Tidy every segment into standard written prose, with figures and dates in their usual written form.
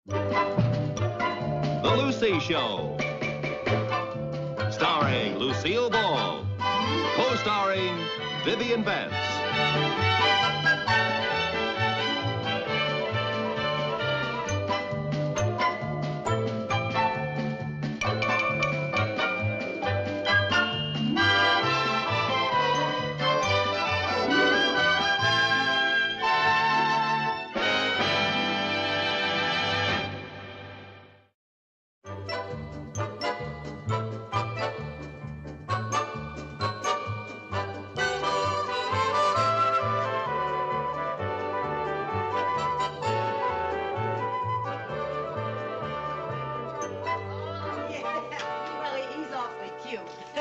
The Lucy Show. Starring Lucille Ball. Co-starring Vivian Vance.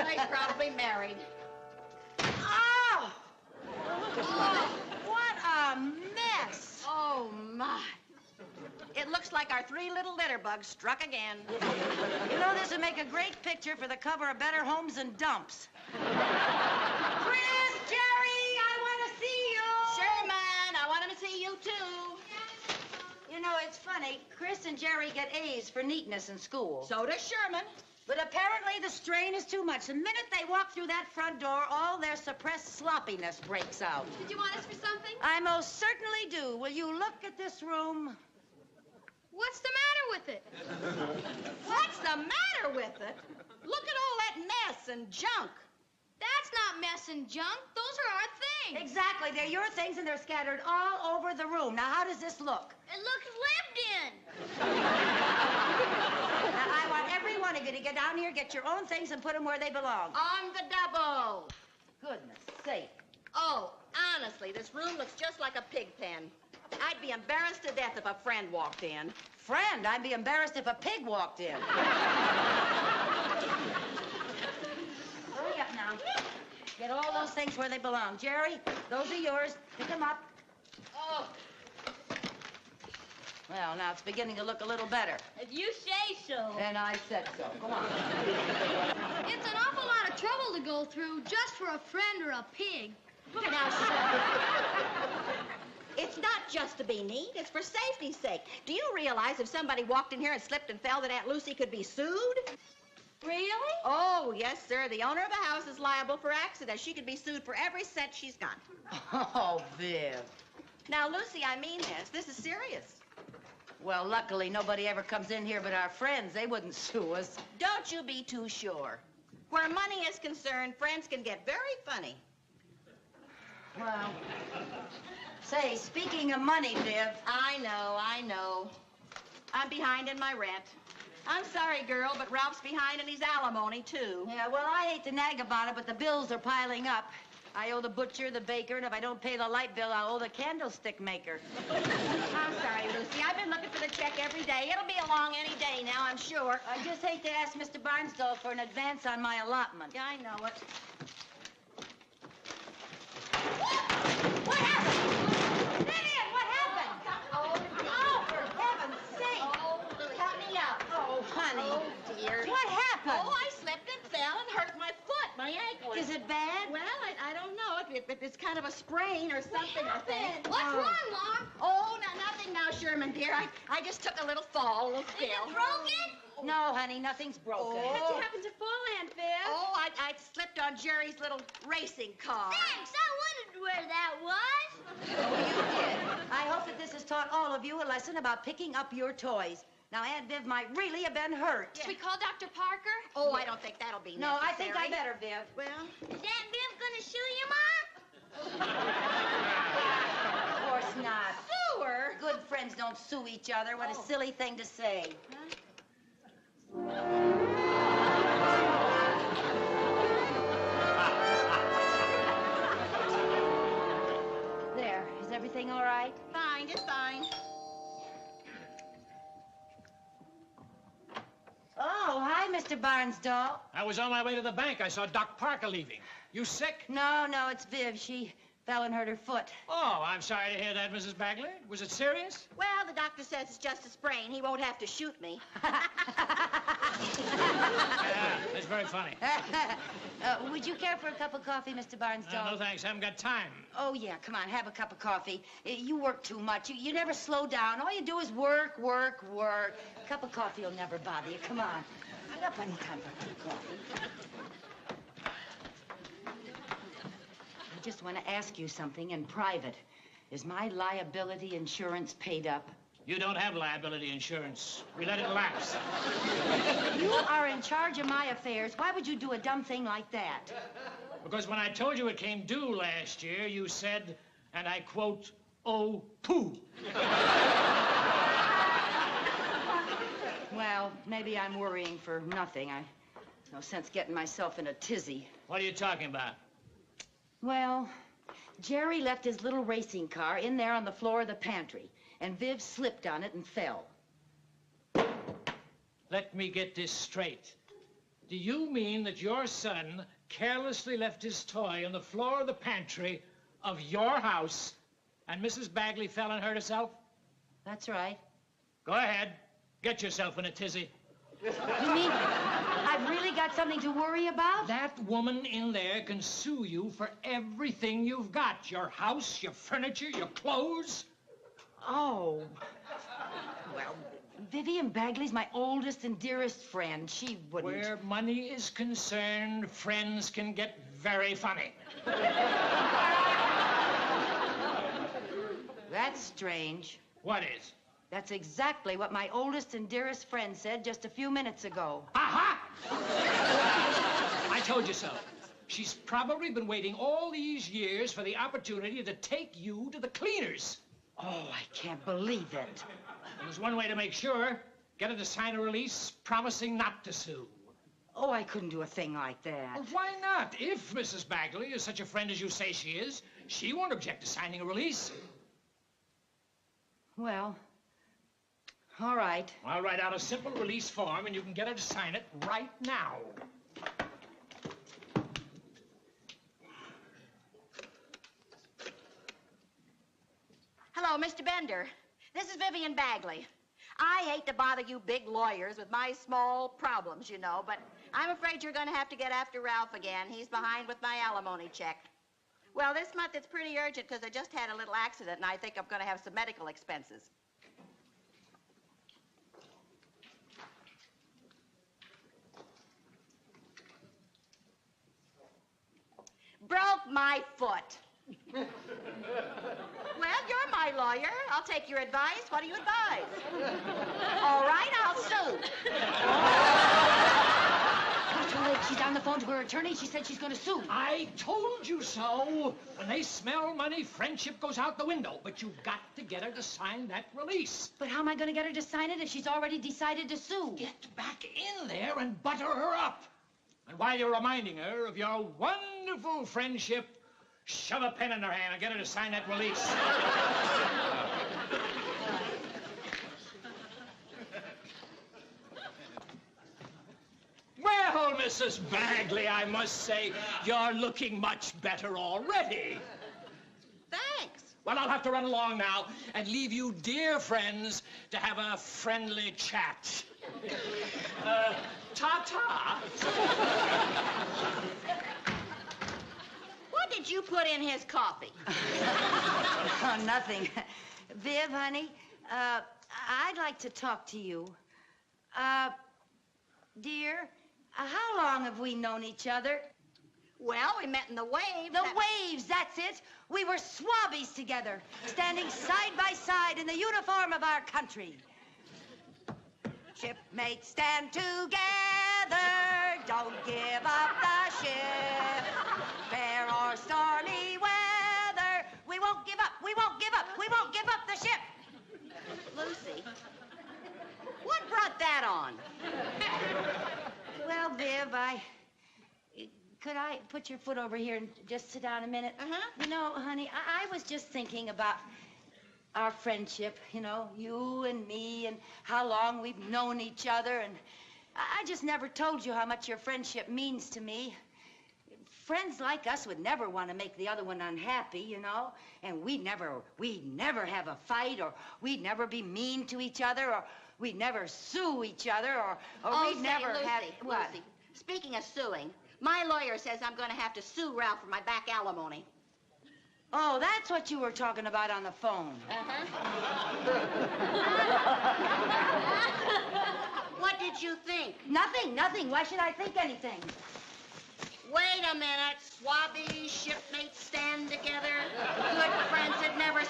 He's probably married. Oh! What a mess! Oh, my. It looks like our three little litter bugs struck again. You know, this would make a great picture for the cover of Better Homes and Dumps. Chris, Jerry, I want to see you! Sherman, I want him to see you, too. You know, it's funny. Chris and Jerry get A's for neatness in school. So does Sherman. But apparently the strain is too much. The minute they walk through that front door, all their suppressed sloppiness breaks out. Did you want us for something? I most certainly do. Will you look at this room? What's the matter with it? What's the matter with it? Look at all that mess and junk. That's not mess and junk. Those are our things. Exactly. They're your things, and they're scattered all over the room. Now, how does this look? It looks lived in. Now, I want every one of you to get down here, get your own things, and put them where they belong. On the double. Goodness sake. Oh, honestly, this room looks just like a pig pen. I'd be embarrassed to death if a friend walked in. Friend, I'd be embarrassed if a pig walked in. Hurry up now. Get all those things where they belong. Jerry, those are yours. Pick them up. Oh. Well, now it's beginning to look a little better. If you say so. And I said so. Come on. It's an awful lot of trouble to go through just for a friend or a pig. Now, sir. It's not just to be neat. It's for safety's sake. Do you realize if somebody walked in here and slipped and fell that Aunt Lucy could be sued? Really? Oh, yes, sir. The owner of the house is liable for accidents. She could be sued for every cent she's got. Oh, Viv. Now, Lucy, I mean this. This is serious. Well, luckily, nobody ever comes in here but our friends. They wouldn't sue us. Don't you be too sure. Where money is concerned, friends can get very funny. Well, say, speaking of money, Viv. I know. I'm behind in my rent. I'm sorry, girl, but Ralph's behind in his alimony, too. Yeah, well, I hate to nag about it, but the bills are piling up. I owe the butcher, the baker, and if I don't pay the light bill, I'll owe the candlestick maker. I'm sorry, Lucy. I've been looking for the check every day. It'll be along any day now, I'm sure. I just hate to ask Mr. Barnsdall for an advance on my allotment. Yeah, I know it. What happened? Vivian, what happened? Oh, for heaven's sake. Oh, help me out. Oh, honey. Oh, dear. What happened? Oh, I slipped and fell and hurt my foot, my ankle. Is it bad? Well, I don't know. It's kind of a sprain or something, I think. What's wrong, Mom? Oh, no, nothing now, Sherman, dear. I just took a little fall, a little Is spill. it broken? No, honey, nothing's broken. Oh. How'd you happen to fall, Aunt Viv? Oh, I slipped on Jerry's little racing car. Thanks. I wondered where that was. Oh, you did. I hope that this has taught all of you a lesson about picking up your toys. Now, Aunt Viv might really have been hurt. Should we call Dr. Parker? Oh, I don't think that'll be No, necessary. I think I better, Viv. Well, Is Aunt Viv gonna sue you, Mom? Of course not. sue her. Good friends don't sue each other. What a silly thing to say. There. Is everything all right? Fine, just fine. Oh, hi, Mr. Barnsdall. I was on my way to the bank. I saw Doc Parker leaving. You sick? No, it's Viv. She fell and hurt her foot. Oh, I'm sorry to hear that, Mrs. Bagley. Was it serious? Well, the doctor says it's just a sprain. He won't have to shoot me. Yeah, that's very funny. Would you care for a cup of coffee, Mr. Barnsdall? No, thanks. I haven't got time. Oh, yeah, come on, have a cup of coffee. You work too much. You never slow down. All you do is work, work, work. A cup of coffee will never bother you. Come on. I got plenty of time for a cup of coffee. I just want to ask you something in private. Is my liability insurance paid up? You don't have liability insurance. We let it lapse. You are in charge of my affairs. Why would you do a dumb thing like that? Because when I told you it came due last year, you said, and I quote, "Oh, poo." Well, maybe I'm worrying for nothing. No sense getting myself in a tizzy. What are you talking about? Well, Jerry left his little racing car in there on the floor of the pantry, and Viv slipped on it and fell. Let me get this straight. Do you mean that your son carelessly left his toy on the floor of the pantry of your house, and Mrs. Bagley fell and hurt herself? That's right. Go ahead. Get yourself in a tizzy. You mean I've really got something to worry about? That woman in there can sue you for everything you've got. Your house, your furniture, your clothes. Oh. Well, Vivian Bagley's my oldest and dearest friend. She wouldn't. Where money is concerned, friends can get very funny. That's strange. What is? That's exactly what my oldest and dearest friend said just a few minutes ago. Aha! I told you so. She's probably been waiting all these years for the opportunity to take you to the cleaners. Oh, I can't believe it. There's one way to make sure. Get her to sign a release promising not to sue. Oh, I couldn't do a thing like that. Well, why not? If Mrs. Bagley is such a friend as you say she is, she won't object to signing a release. Well, all right. I'll write out a simple release form, and you can get her to sign it right now. Hello, Mr. Bender. This is Vivian Bagley. I hate to bother you big lawyers with my small problems, you know, but I'm afraid you're going to have to get after Ralph again. He's behind with my alimony check. Well, this month it's pretty urgent because I just had a little accident, and I think I'm going to have some medical expenses. Broke my foot. Well, you're my lawyer. I'll take your advice. What do you advise? All right, I'll sue. Too late. She's on the phone to her attorney. She said she's going to sue. I told you so. When they smell money, friendship goes out the window. But you've got to get her to sign that release. But how am I going to get her to sign it if she's already decided to sue? Get back in there and butter her up. And while you're reminding her of your wonderful friendship, shove a pen in her hand and get her to sign that release. Well, Mrs. Bagley, I must say, you're looking much better already. Thanks. Well, I'll have to run along now and leave you dear friends to have a friendly chat. Ta-ta. What did you put in his coffee? Oh, nothing. Viv, honey, I'd like to talk to you. Dear, how long have we known each other? Well, we met in the waves. The waves, that's it. We were swabbies together, standing side by side in the uniform of our country. Shipmates, stand together. Don't give up the ship. Fair or stormy weather. We won't give up. We won't give up. We won't give up the ship. Lucy, what brought that on? Well, Viv, could I put your foot over here and just sit down a minute? Uh-huh. You know, honey, I was just thinking about our friendship, you know, you and me, and how long we've known each other, and I just never told you how much your friendship means to me. Friends like us would never want to make the other one unhappy, you know? And we'd never have a fight, or we'd never be mean to each other, or we'd never sue each other, or we'd never Lucy, have... What? Lucy, speaking of suing, my lawyer says I'm going to have to sue Ralph for my back alimony. Oh, that's what you were talking about on the phone. What did you think? Nothing. Why should I think anything? Wait a minute. Swabby shipmates stand together. Good friends that never...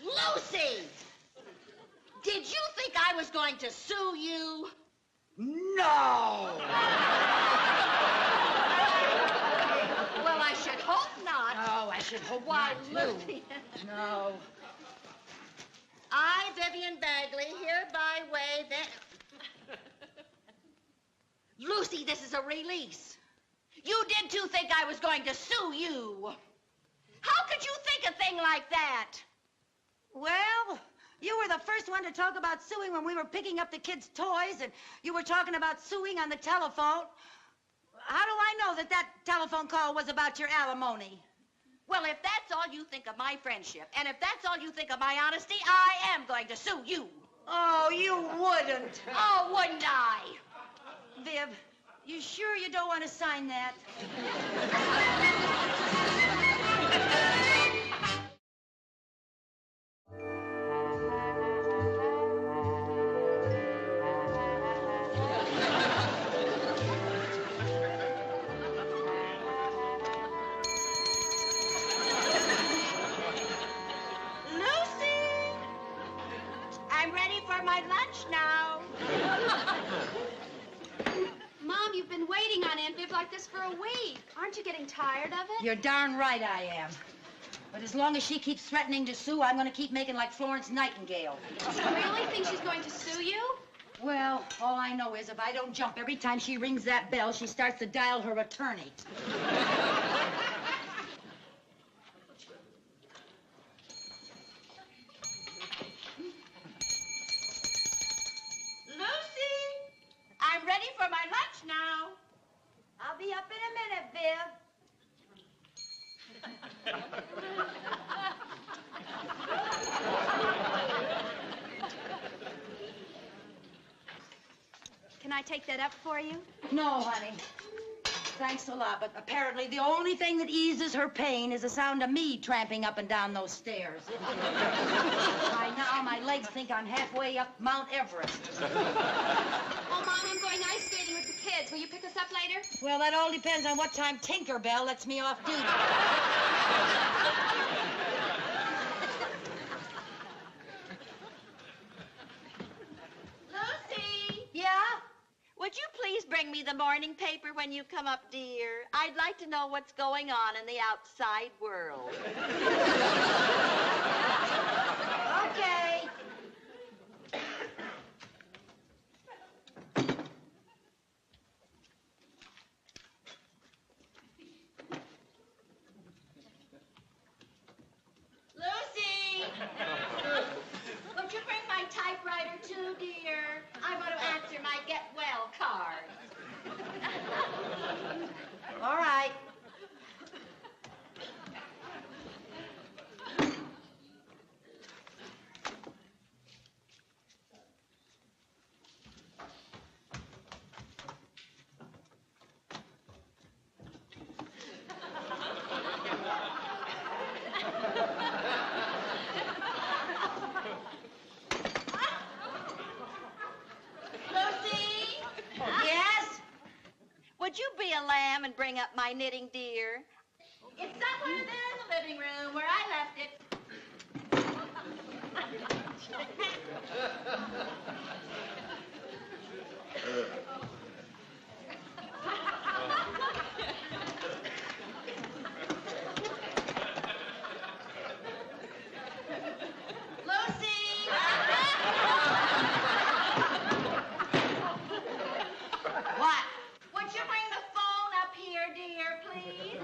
Lucy! Did you think I was going to sue you? No! Well, I should hope not. Oh, I should hope Why, not, too. Lucy. No. I, Vivian Bagley, hereby waive that... Lucy, this is a release. You did, too, think I was going to sue you. How could you think a thing like that? Well, you were the first one to talk about suing when we were picking up the kids' toys, and you were talking about suing on the telephone. How do I know that that telephone call was about your alimony? Well, if that's all you think of my friendship, and if that's all you think of my honesty, I am going to sue you. Oh, you wouldn't. Oh, wouldn't I? Viv, you sure you don't want to sign that? Like this for a week. Aren't you getting tired of it? You're darn right I am. But as long as she keeps threatening to sue, I'm going to keep making like Florence Nightingale. Do you really think she's going to sue you? Well, all I know is if I don't jump every time she rings that bell, she starts to dial her attorney. Lucy, I'm ready for my lunch now. I'll be up in a minute, Viv. Can I take that up for you? No, honey. Thanks a lot, but apparently the only thing that eases her pain is the sound of me tramping up and down those stairs. By now, my legs think I'm halfway up Mount Everest. Oh, Mom, I'm going ice skating with the kids. Will you pick us up later? Well, that all depends on what time Tinkerbell lets me off duty. Lucy! Yeah? Would you please bring me the morning paper when you come up, dear? I'd like to know what's going on in the outside world. Okay. Lucy! Would you bring my typewriter too, dear? I want to answer my get well card. All right. Lucy? Yes? Would you be a lamb and bring up my knitting, dear? It's somewhere there in the living room where I left it. Lucy! What? Would you bring the phone up here, dear, please?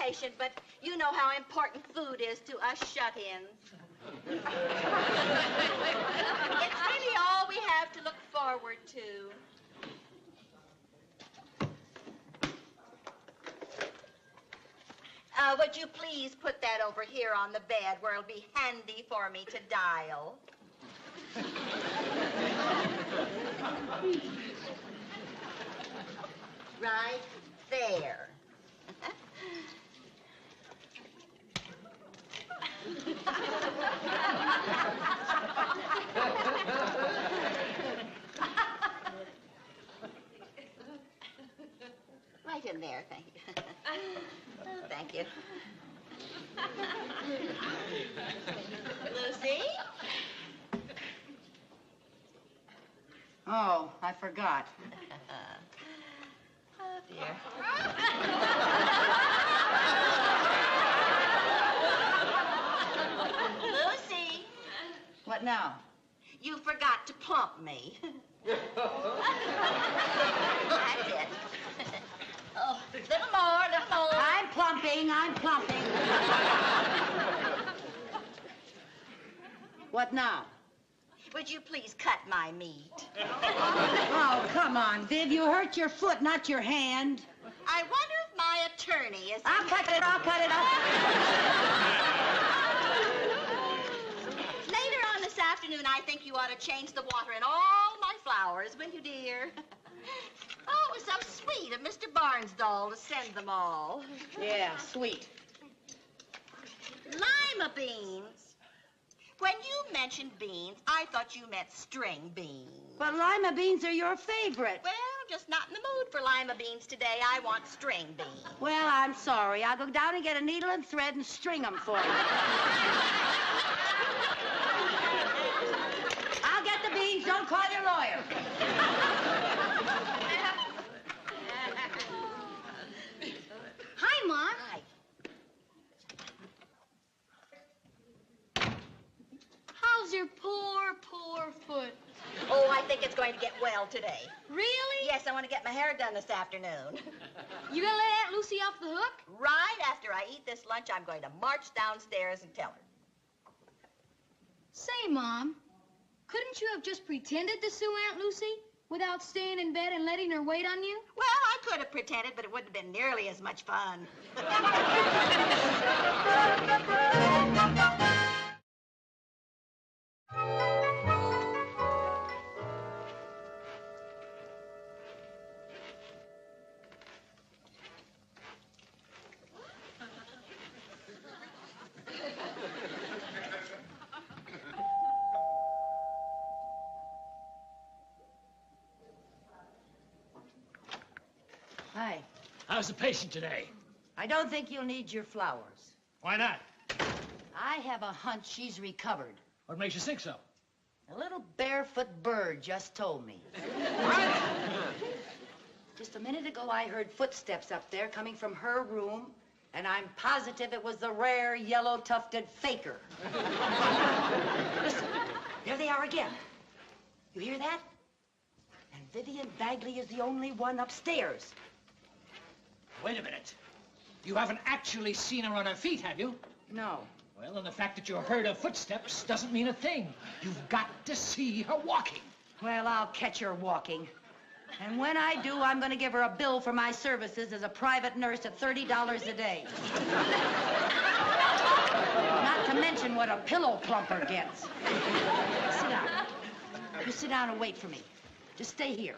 impatient, but you know how important food is to us shut-ins. It's really all we have to look forward to. Would you please put that over here on the bed where it'll be handy for me to dial? Right there. Right in there, thank you. Oh, thank you. Lucy? Oh, I forgot. Oh, dear. Lucy, What now? you forgot to plump me. That's it. Oh, little more, little more. I'm plumping. What now? Would you please cut my meat? Oh, come on, Viv. You hurt your foot, not your hand. I wonder if my attorney is... I'll cut it. Later on this afternoon, I think you ought to change the water in all my flowers, will you, dear? Oh, it was so sweet of Mr. Barnsdall to send them all. Yeah, sweet. Lima beans. When you mentioned beans, I thought you meant string beans. But lima beans are your favorite. Well, I'm just not in the mood for lima beans today. I want string beans. Well, I'm sorry. I'll go down and get a needle and thread and string them for you. I'll get the beans. Don't call your lawyer. Hi, Mom. Hi. How's your poor foot? Oh, I think it's going to get well today. Really? Yes, I want to get my hair done this afternoon. You gonna let Aunt Lucy off the hook? Right after I eat this lunch, I'm going to march downstairs and tell her. Say, Mom, couldn't you have just pretended to sue Aunt Lucy without staying in bed and letting her wait on you? Well, I could have pretended, but it wouldn't have been nearly as much fun. Hi. How's the patient today? I don't think you'll need your flowers. Why not? I have a hunch she's recovered. What makes you think so? A little barefoot bird just told me. What? Just a minute ago, I heard footsteps up there coming from her room, and I'm positive it was the rare yellow-tufted faker. Listen, there they are again. You hear that? And Vivian Bagley is the only one upstairs. Wait a minute. You haven't actually seen her on her feet, have you? No. Well, and the fact that you heard her footsteps doesn't mean a thing. You've got to see her walking. Well, I'll catch her walking. And when I do, I'm going to give her a bill for my services as a private nurse at $30 a day. Not to mention what a pillow plumper gets. Sit down. You sit down and wait for me. Just stay here.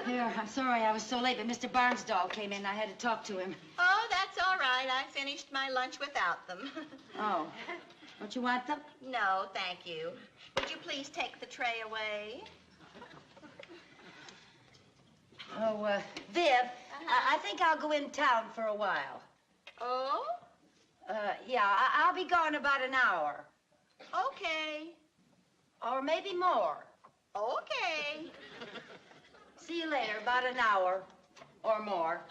Here, I'm sorry I was so late, but Mr. Barnsdall came in. I had to talk to him. Oh, that's all right. I finished my lunch without them. Oh. Don't you want them? No, thank you. Would you please take the tray away? Oh, Viv, I think I'll go in town for a while. Oh? Yeah, I'll be gone about an hour. Okay. Or maybe more. Okay. See you later, about an hour or more.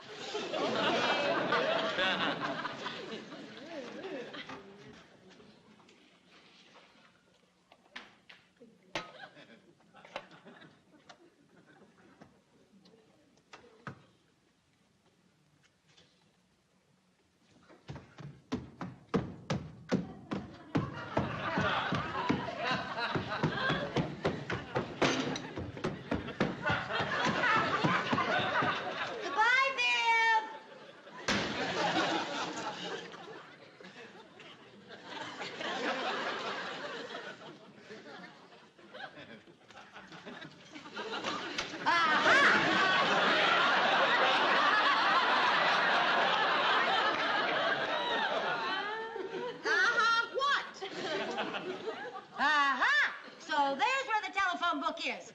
So there's where the telephone book is.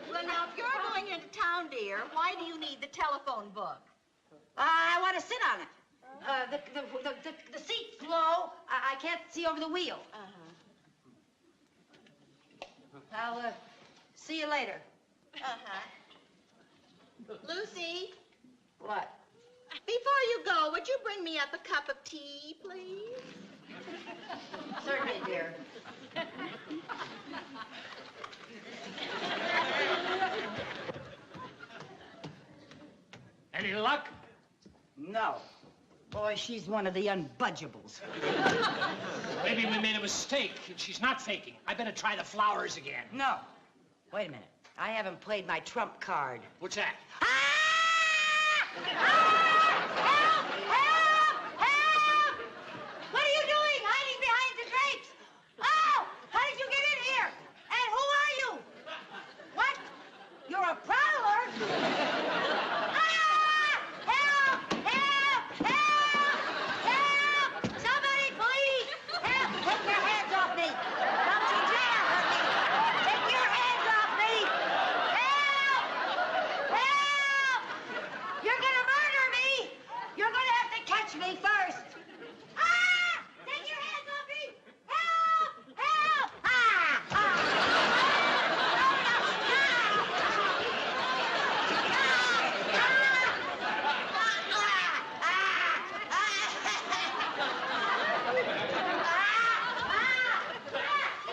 Well, now, if you're going into town, dear, why do you need the telephone book? I want to sit on it. The seat's low. I can't see over the wheel. I'll see you later. Lucy, What? before you go, would you bring me up a cup of tea, please? Certainly, dear. Any luck? No. Boy, she's one of the unbudgeables. Maybe we made a mistake and she's not faking. I better try the flowers again. No. Wait a minute. I haven't played my trump card. What's that? Ah! Help! Help! Help! What are you doing hiding behind the drapes? Oh! How did you get in here? And who are you? What? You're a prowler? Ah! Help! Help! Help! Help! Somebody, please! Help! Take your hands off me! Don't you dare hurt me! Take your hands off me! Help! Help! You're gonna murder me! You're gonna have to catch me first! Ah! Take your hands off me! Help! Help! Ah! Ah!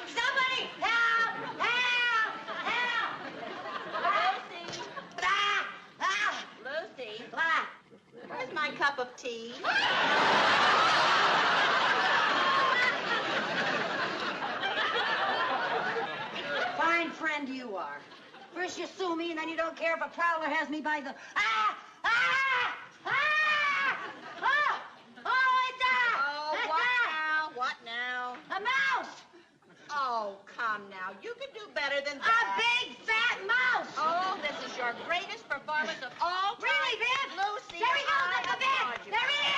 Somebody! Help! Help! Help! Lucy, Ah! Ah! Lucy, Ah! where's my cup of tea? Fine friend you are. First you sue me, and then you don't care if a prowler has me by the... Ah! Ah! Ah! Oh! Oh, it's Oh, what now? a mouse! Oh, come now. You can do better than A that. big fat mouse! Oh, this is your greatest performance of all time. Really, Viv? Lucy, There he goes I up the bed! applaud you. There he is!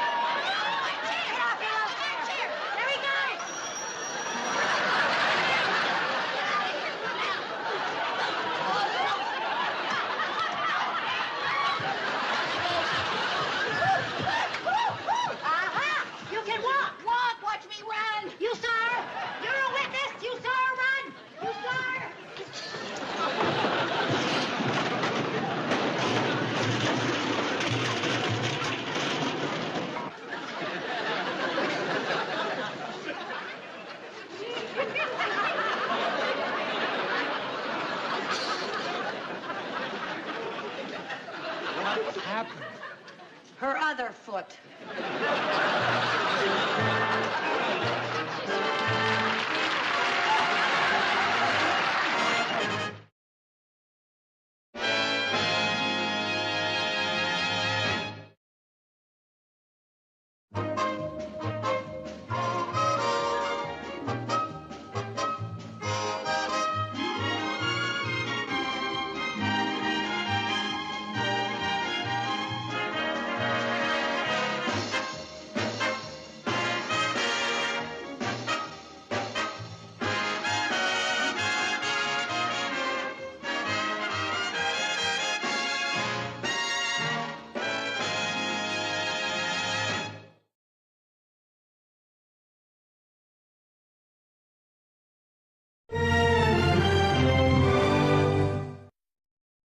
Get off your little chair! There he goes! Aha! You can walk! Walk, watch me run. You saw her! You're a witness! You saw her run! You saw her! What happened? Her other foot.